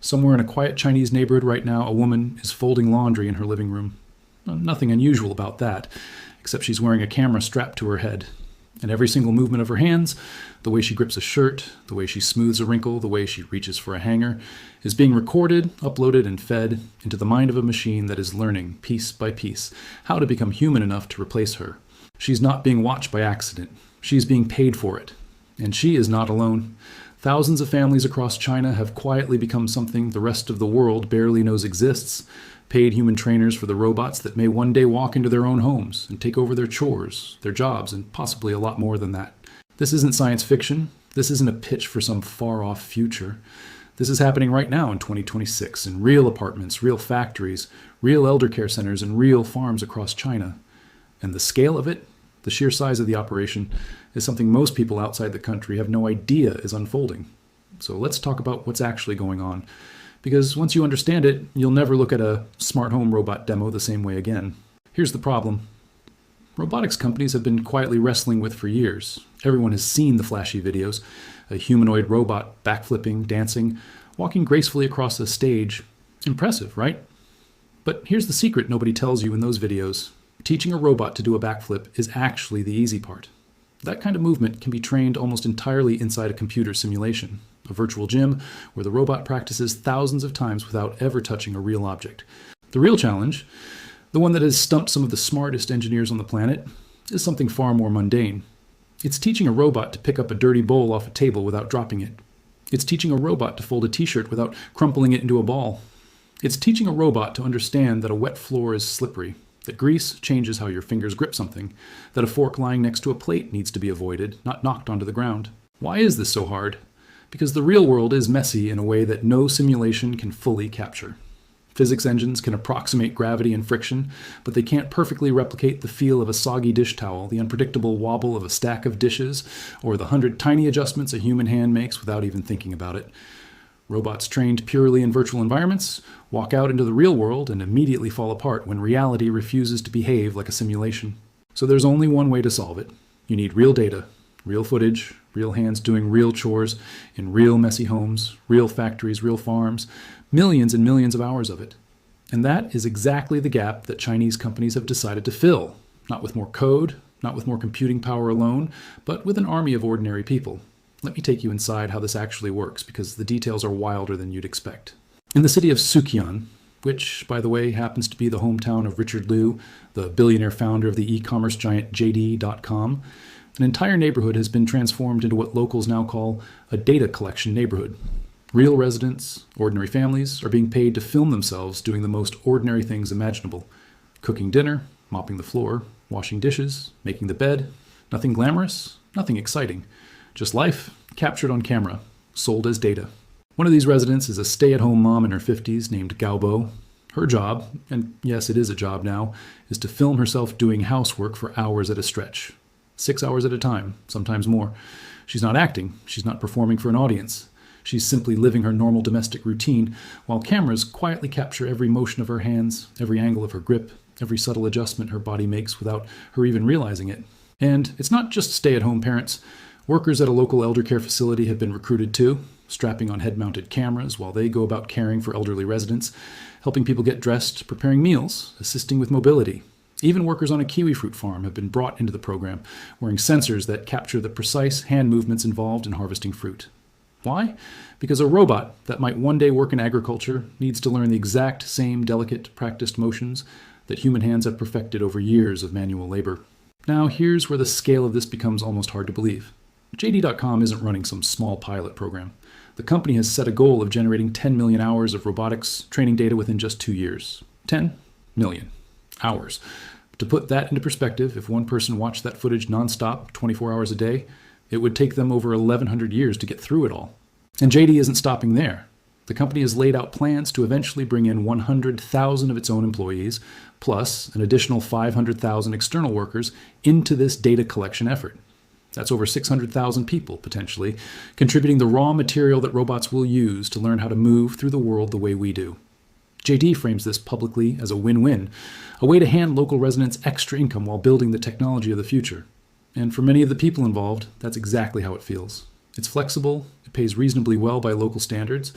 Somewhere in a quiet Chinese neighborhood right now, a woman is folding laundry in her living room. Nothing unusual about that, except she's wearing a camera strapped to her head. And every single movement of her hands, the way she grips a shirt, the way she smooths a wrinkle, the way she reaches for a hanger, is being recorded, uploaded, and fed into the mind of a machine that is learning, piece by piece, how to become human enough to replace her. She's not being watched by accident. She's being paid for it. And she is not alone. Thousands of families across China have quietly become something the rest of the world barely knows exists. Paid human trainers for the robots that may one day walk into their own homes and take over their chores, their jobs, and possibly a lot more than that. This isn't science fiction. This isn't a pitch for some far-off future. This is happening right now in 2026 in real apartments, real factories, real elder care centers, and real farms across China. And the scale of it, the sheer size of the operation, is something most people outside the country have no idea is unfolding. So let's talk about what's actually going on. Because once you understand it, you'll never look at a smart home robot demo the same way again. Here's the problem. Robotics companies have been quietly wrestling with for years. Everyone has seen the flashy videos. A humanoid robot backflipping, dancing, walking gracefully across a stage. Impressive, right? But here's the secret nobody tells you in those videos. Teaching a robot to do a backflip is actually the easy part. That kind of movement can be trained almost entirely inside a computer simulation, a virtual gym where the robot practices thousands of times without ever touching a real object. The real challenge, the one that has stumped some of the smartest engineers on the planet, is something far more mundane. It's teaching a robot to pick up a dirty bowl off a table without dropping it. It's teaching a robot to fold a t-shirt without crumpling it into a ball. It's teaching a robot to understand that a wet floor is slippery, that grease changes how your fingers grip something, that a fork lying next to a plate needs to be avoided, not knocked onto the ground. Why is this so hard? Because the real world is messy in a way that no simulation can fully capture. Physics engines can approximate gravity and friction, but they can't perfectly replicate the feel of a soggy dish towel, the unpredictable wobble of a stack of dishes, or the 100 tiny adjustments a human hand makes without even thinking about it. Robots trained purely in virtual environments walk out into the real world and immediately fall apart when reality refuses to behave like a simulation. So there's only one way to solve it. You need real data, real footage, real hands doing real chores in real messy homes, real factories, real farms, millions and millions of hours of it. And that is exactly the gap that Chinese companies have decided to fill, not with more code, not with more computing power alone, but with an army of ordinary people. Let me take you inside how this actually works, because the details are wilder than you'd expect. In the city of Sukyan, which, by the way, happens to be the hometown of Richard Liu, the billionaire founder of the e-commerce giant JD.com, an entire neighborhood has been transformed into what locals now call a data collection neighborhood. Real residents, ordinary families, are being paid to film themselves doing the most ordinary things imaginable. Cooking dinner, mopping the floor, washing dishes, making the bed. Nothing glamorous, nothing exciting. Just life, captured on camera, sold as data. One of these residents is a stay-at-home mom in her 50s named Gaobo. Her job, and yes, it is a job now, is to film herself doing housework for hours at a stretch. 6 hours at a time, sometimes more. She's not acting, she's not performing for an audience. She's simply living her normal domestic routine, while cameras quietly capture every motion of her hands, every angle of her grip, every subtle adjustment her body makes without her even realizing it. And it's not just stay-at-home parents. Workers at a local elder care facility have been recruited too, strapping on head-mounted cameras while they go about caring for elderly residents, helping people get dressed, preparing meals, assisting with mobility. Even workers on a kiwi fruit farm have been brought into the program, wearing sensors that capture the precise hand movements involved in harvesting fruit. Why? Because a robot that might one day work in agriculture needs to learn the exact same delicate, practiced motions that human hands have perfected over years of manual labor. Now, here's where the scale of this becomes almost hard to believe. JD.com isn't running some small pilot program. The company has set a goal of generating 10 million hours of robotics training data within just 2 years. 10 million hours. To put that into perspective, if one person watched that footage nonstop, 24 hours a day, it would take them over 1,100 years to get through it all. And JD isn't stopping there. The company has laid out plans to eventually bring in 100,000 of its own employees, plus an additional 500,000 external workers, into this data collection effort. That's over 600,000 people, potentially, contributing the raw material that robots will use to learn how to move through the world the way we do. JD frames this publicly as a win-win, a way to hand local residents extra income while building the technology of the future. And for many of the people involved, that's exactly how it feels. It's flexible, it pays reasonably well by local standards,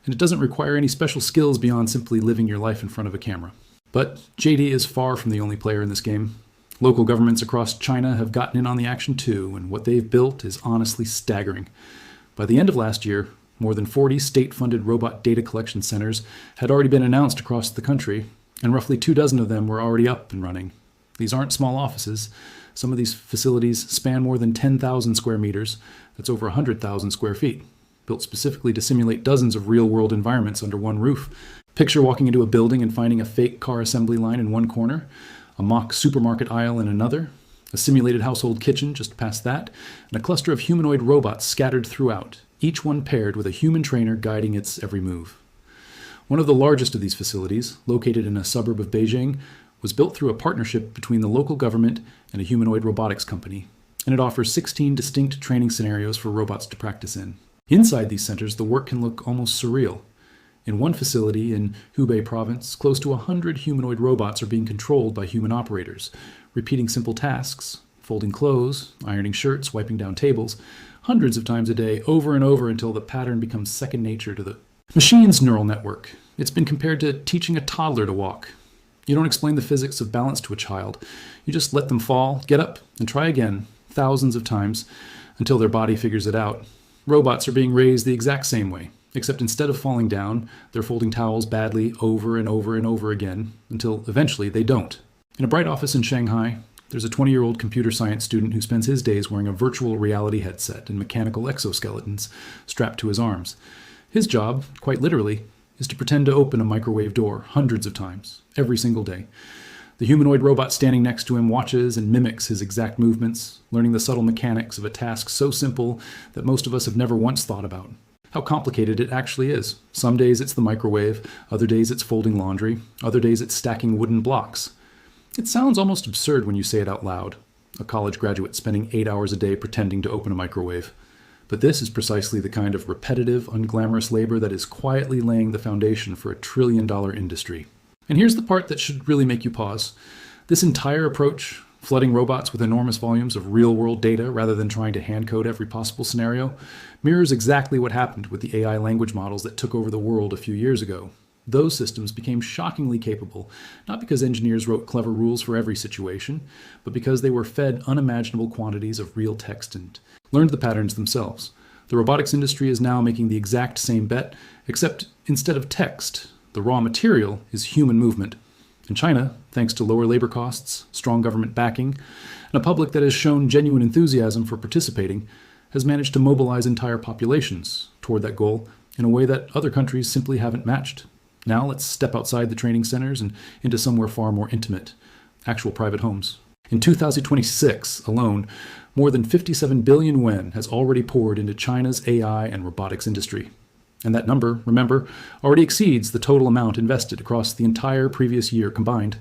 and it doesn't require any special skills beyond simply living your life in front of a camera. But JD is far from the only player in this game. Local governments across China have gotten in on the action too, and what they've built is honestly staggering. By the end of last year, more than 40 state-funded robot data collection centers had already been announced across the country, and roughly 24 of them were already up and running. These aren't small offices. Some of these facilities span more than 10,000 square meters. That's over 100,000 square feet, built specifically to simulate dozens of real-world environments under one roof. Picture walking into a building and finding a fake car assembly line in one corner, a mock supermarket aisle in another, a simulated household kitchen just past that, and a cluster of humanoid robots scattered throughout, each one paired with a human trainer guiding its every move. One of the largest of these facilities, located in a suburb of Beijing, was built through a partnership between the local government and a humanoid robotics company, and it offers 16 distinct training scenarios for robots to practice in. Inside these centers, the work can look almost surreal. In one facility in Hubei province, close to 100 humanoid robots are being controlled by human operators, repeating simple tasks, folding clothes, ironing shirts, wiping down tables, hundreds of times a day, over and over until the pattern becomes second nature to the machine's neural network. It's been compared to teaching a toddler to walk. You don't explain the physics of balance to a child. You just let them fall, get up, and try again, thousands of times, until their body figures it out. Robots are being raised the exact same way, except instead of falling down, they're folding towels badly over and over and over again, until eventually they don't. In a bright office in Shanghai, there's a 20-year-old computer science student who spends his days wearing a virtual reality headset and mechanical exoskeletons strapped to his arms. His job, quite literally, is to pretend to open a microwave door hundreds of times, every single day. The humanoid robot standing next to him watches and mimics his exact movements, learning the subtle mechanics of a task so simple that most of us have never once thought about. How complicated it actually is. Some days it's the microwave, other days it's folding laundry, other days it's stacking wooden blocks. It sounds almost absurd when you say it out loud, a college graduate spending 8 hours a day pretending to open a microwave. But this is precisely the kind of repetitive, unglamorous labor that is quietly laying the foundation for a trillion-dollar industry. And here's the part that should really make you pause. This entire approach, flooding robots with enormous volumes of real-world data rather than trying to hand-code every possible scenario, mirrors exactly what happened with the AI language models that took over the world a few years ago. Those systems became shockingly capable, not because engineers wrote clever rules for every situation, but because they were fed unimaginable quantities of real text and learned the patterns themselves. The robotics industry is now making the exact same bet, except instead of text, the raw material is human movement. In China, thanks to lower labor costs, strong government backing, and a public that has shown genuine enthusiasm for participating, has managed to mobilize entire populations toward that goal in a way that other countries simply haven't matched. Now let's step outside the training centers and into somewhere far more intimate, actual private homes. In 2026 alone, more than 57 billion yuan has already poured into China's AI and robotics industry. And that number, remember, already exceeds the total amount invested across the entire previous year combined.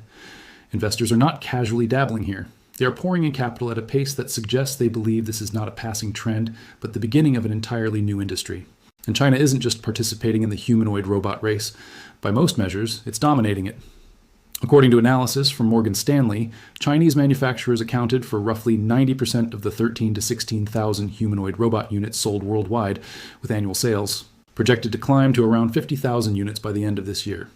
Investors are not casually dabbling here. They are pouring in capital at a pace that suggests they believe this is not a passing trend, but the beginning of an entirely new industry. And China isn't just participating in the humanoid robot race. By most measures, it's dominating it. According to analysis from Morgan Stanley, Chinese manufacturers accounted for roughly 90% of the 13,000 to 16,000 humanoid robot units sold worldwide, with annual sales projected to climb to around 50,000 units by the end of this year.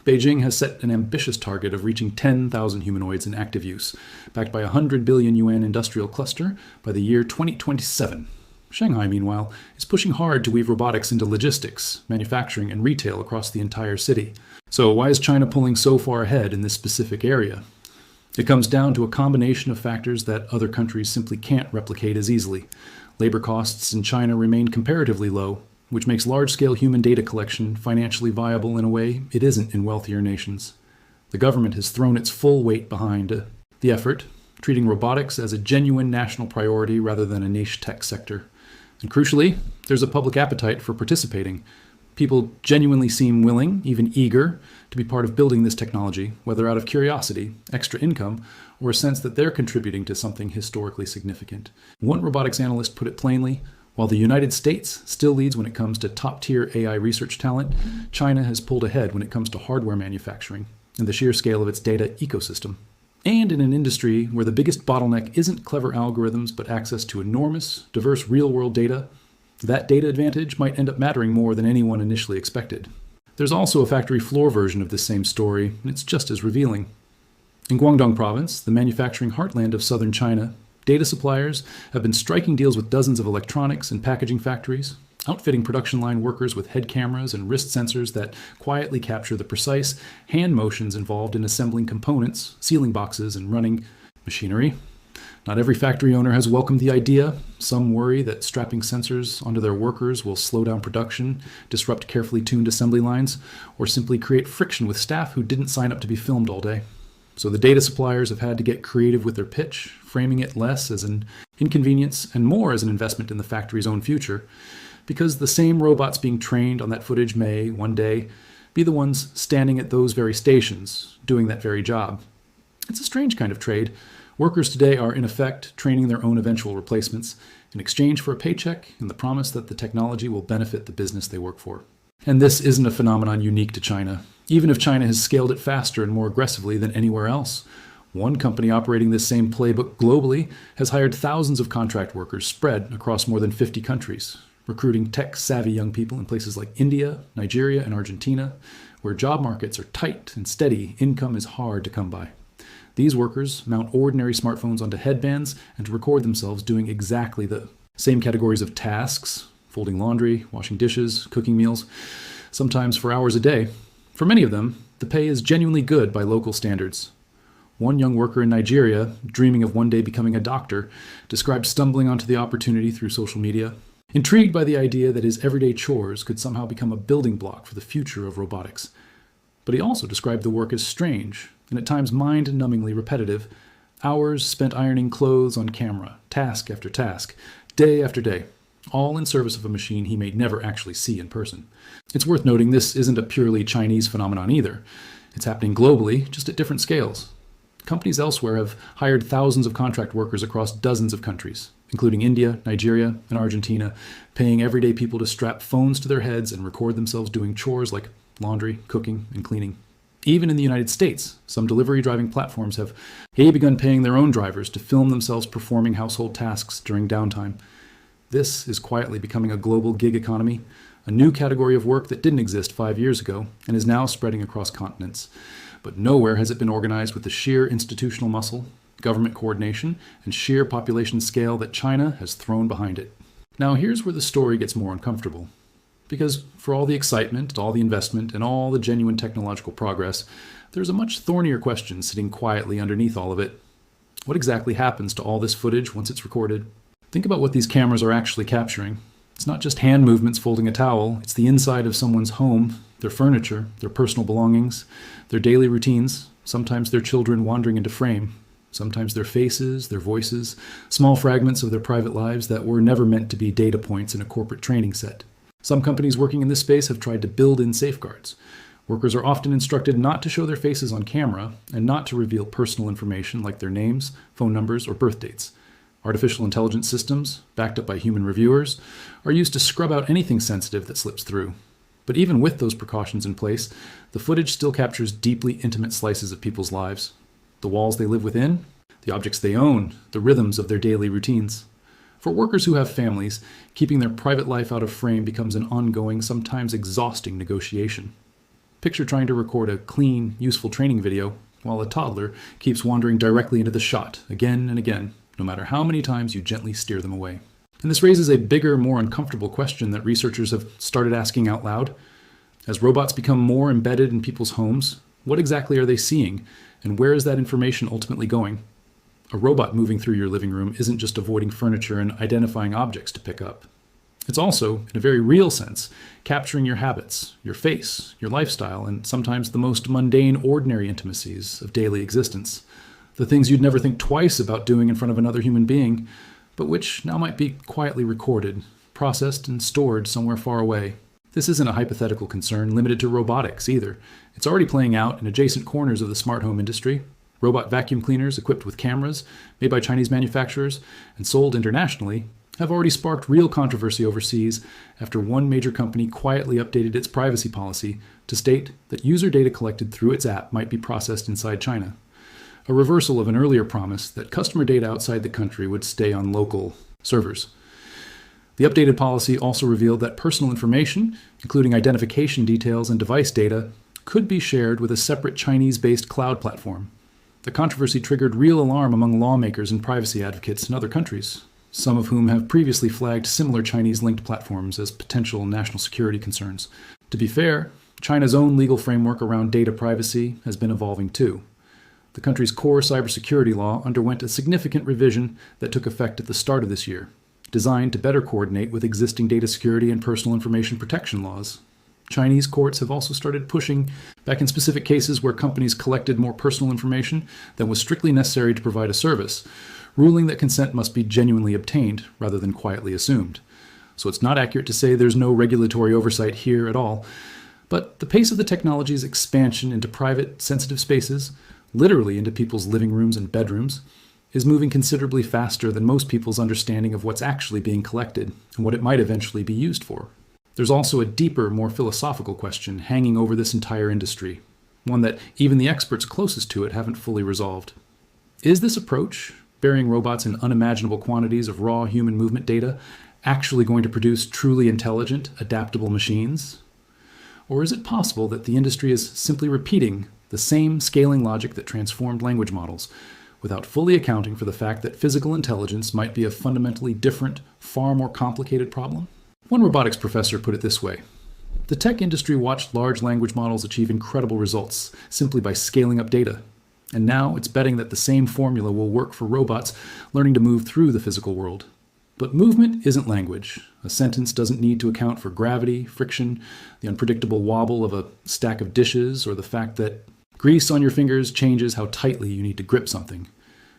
Beijing has set an ambitious target of reaching 10,000 humanoids in active use, backed by a 100 billion yuan industrial cluster by the year 2027. Shanghai, meanwhile, is pushing hard to weave robotics into logistics, manufacturing, and retail across the entire city. So why is China pulling so far ahead in this specific area? It comes down to a combination of factors that other countries simply can't replicate as easily. Labor costs in China remain comparatively low, which makes large-scale human data collection financially viable in a way it isn't in wealthier nations. The government has thrown its full weight behind the effort, treating robotics as a genuine national priority rather than a niche tech sector. And crucially, there's a public appetite for participating. People genuinely seem willing, even eager, to be part of building this technology, whether out of curiosity, extra income, or a sense that they're contributing to something historically significant. One robotics analyst put it plainly: while the United States still leads when it comes to top-tier AI research talent, China has pulled ahead when it comes to hardware manufacturing and the sheer scale of its data ecosystem. And in an industry where the biggest bottleneck isn't clever algorithms but access to enormous, diverse real-world data, That data advantage might end up mattering more than anyone initially expected. There's also a factory floor version of this same story, and it's just as revealing. In Guangdong province, the manufacturing heartland of southern China, data suppliers have been striking deals with dozens of electronics and packaging factories, outfitting production line workers with head cameras and wrist sensors that quietly capture the precise hand motions involved in assembling components, sealing boxes, and running machinery. Not every factory owner has welcomed the idea. Some worry that strapping sensors onto their workers will slow down production, disrupt carefully tuned assembly lines, or simply create friction with staff who didn't sign up to be filmed all day. So the data suppliers have had to get creative with their pitch, framing it less as an inconvenience and more as an investment in the factory's own future, because the same robots being trained on that footage may, one day, be the ones standing at those very stations, doing that very job. It's a strange kind of trade. Workers today are, in effect, training their own eventual replacements in exchange for a paycheck and the promise that the technology will benefit the business they work for. And this isn't a phenomenon unique to China, even if China has scaled it faster and more aggressively than anywhere else. One company operating this same playbook globally has hired thousands of contract workers spread across more than 50 countries, recruiting tech-savvy young people in places like India, Nigeria, and Argentina, where job markets are tight and steady, income is hard to come by. These workers mount ordinary smartphones onto headbands and record themselves doing exactly the same categories of tasks, folding laundry, washing dishes, cooking meals, sometimes for hours a day. For many of them, the pay is genuinely good by local standards. One young worker in Nigeria, dreaming of one day becoming a doctor, described stumbling onto the opportunity through social media, intrigued by the idea that his everyday chores could somehow become a building block for the future of robotics. But he also described the work as strange, and at times mind-numbingly repetitive, hours spent ironing clothes on camera, task after task, day after day, all in service of a machine he may never actually see in person. It's worth noting this isn't a purely Chinese phenomenon either. It's happening globally, just at different scales. Companies elsewhere have hired thousands of contract workers across dozens of countries, including India, Nigeria, and Argentina, paying everyday people to strap phones to their heads and record themselves doing chores like laundry, cooking, and cleaning. Even in the United States, some delivery driving platforms have begun paying their own drivers to film themselves performing household tasks during downtime. This is quietly becoming a global gig economy, a new category of work that didn't exist 5 years ago and is now spreading across continents. But nowhere has it been organized with the sheer institutional muscle, government coordination, and sheer population scale that China has thrown behind it. Now here's where the story gets more uncomfortable. Because for all the excitement, all the investment, and all the genuine technological progress, there's a much thornier question sitting quietly underneath all of it. What exactly happens to all this footage once it's recorded? Think about what these cameras are actually capturing. It's not just hand movements folding a towel, it's the inside of someone's home, their furniture, their personal belongings, their daily routines, sometimes their children wandering into frame, sometimes their faces, their voices, small fragments of their private lives that were never meant to be data points in a corporate training set. Some companies working in this space have tried to build in safeguards. Workers are often instructed not to show their faces on camera and not to reveal personal information like their names, phone numbers, or birth dates. Artificial intelligence systems, backed up by human reviewers, are used to scrub out anything sensitive that slips through. But even with those precautions in place, the footage still captures deeply intimate slices of people's lives. The walls they live within, the objects they own, the rhythms of their daily routines. For workers who have families, keeping their private life out of frame becomes an ongoing, sometimes exhausting negotiation. Picture trying to record a clean, useful training video while a toddler keeps wandering directly into the shot again and again, no matter how many times you gently steer them away. And this raises a bigger, more uncomfortable question that researchers have started asking out loud. As robots become more embedded in people's homes, what exactly are they seeing, and where is that information ultimately going? A robot moving through your living room isn't just avoiding furniture and identifying objects to pick up. It's also, in a very real sense, capturing your habits, your face, your lifestyle, and sometimes the most mundane, ordinary intimacies of daily existence. The things you'd never think twice about doing in front of another human being, but which now might be quietly recorded, processed, and stored somewhere far away. This isn't a hypothetical concern limited to robotics either. It's already playing out in adjacent corners of the smart home industry. Robot vacuum cleaners equipped with cameras, made by Chinese manufacturers and sold internationally, have already sparked real controversy overseas after one major company quietly updated its privacy policy to state that user data collected through its app might be processed inside China. A reversal of an earlier promise that customer data outside the country would stay on local servers. The updated policy also revealed that personal information, including identification details and device data, could be shared with a separate Chinese-based cloud platform. The controversy triggered real alarm among lawmakers and privacy advocates in other countries, some of whom have previously flagged similar Chinese-linked platforms as potential national security concerns. To be fair, China's own legal framework around data privacy has been evolving too. The country's core cybersecurity law underwent a significant revision that took effect at the start of this year, designed to better coordinate with existing data security and personal information protection laws. Chinese courts have also started pushing back in specific cases where companies collected more personal information than was strictly necessary to provide a service, ruling that consent must be genuinely obtained rather than quietly assumed. So it's not accurate to say there's no regulatory oversight here at all, but the pace of the technology's expansion into private, sensitive spaces, literally into people's living rooms and bedrooms, is moving considerably faster than most people's understanding of what's actually being collected and what it might eventually be used for. There's also a deeper, more philosophical question hanging over this entire industry, one that even the experts closest to it haven't fully resolved. Is this approach, burying robots in unimaginable quantities of raw human movement data, actually going to produce truly intelligent, adaptable machines? Or is it possible that the industry is simply repeating the same scaling logic that transformed language models, without fully accounting for the fact that physical intelligence might be a fundamentally different, far more complicated problem? One robotics professor put it this way: the tech industry watched large language models achieve incredible results simply by scaling up data. And now it's betting that the same formula will work for robots learning to move through the physical world. But movement isn't language. A sentence doesn't need to account for gravity, friction, the unpredictable wobble of a stack of dishes, or the fact that grease on your fingers changes how tightly you need to grip something.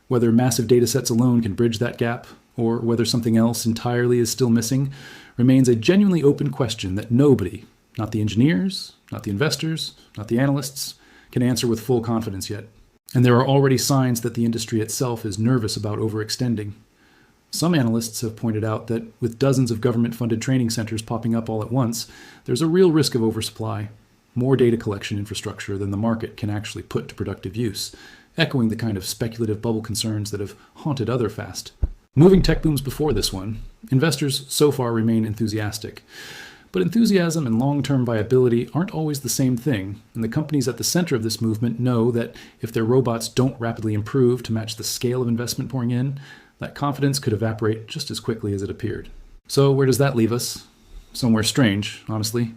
Whether massive data sets alone can bridge that gap, or whether something else entirely is still missing, remains a genuinely open question that nobody, not the engineers, not the investors, not the analysts, can answer with full confidence yet. And there are already signs that the industry itself is nervous about overextending. Some analysts have pointed out that with dozens of government-funded training centers popping up all at once, there's a real risk of oversupply, more data collection infrastructure than the market can actually put to productive use, echoing the kind of speculative bubble concerns that have haunted other fast moving tech booms before this one. Investors so far remain enthusiastic. But enthusiasm and long-term viability aren't always the same thing, and the companies at the center of this movement know that if their robots don't rapidly improve to match the scale of investment pouring in, that confidence could evaporate just as quickly as it appeared. So where does that leave us? Somewhere strange, honestly.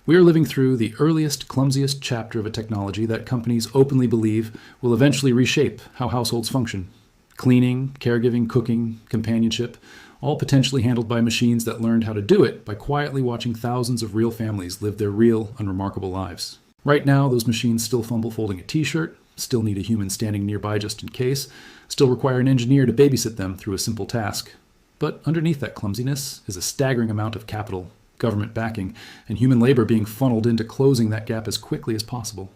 We are living through the earliest, clumsiest chapter of a technology that companies openly believe will eventually reshape how households function. Cleaning, caregiving, cooking, companionship, all potentially handled by machines that learned how to do it by quietly watching thousands of real families live their real, unremarkable lives. Right now, those machines still fumble folding a t-shirt, still need a human standing nearby just in case, still require an engineer to babysit them through a simple task. But underneath that clumsiness is a staggering amount of capital, government backing, and human labor being funneled into closing that gap as quickly as possible.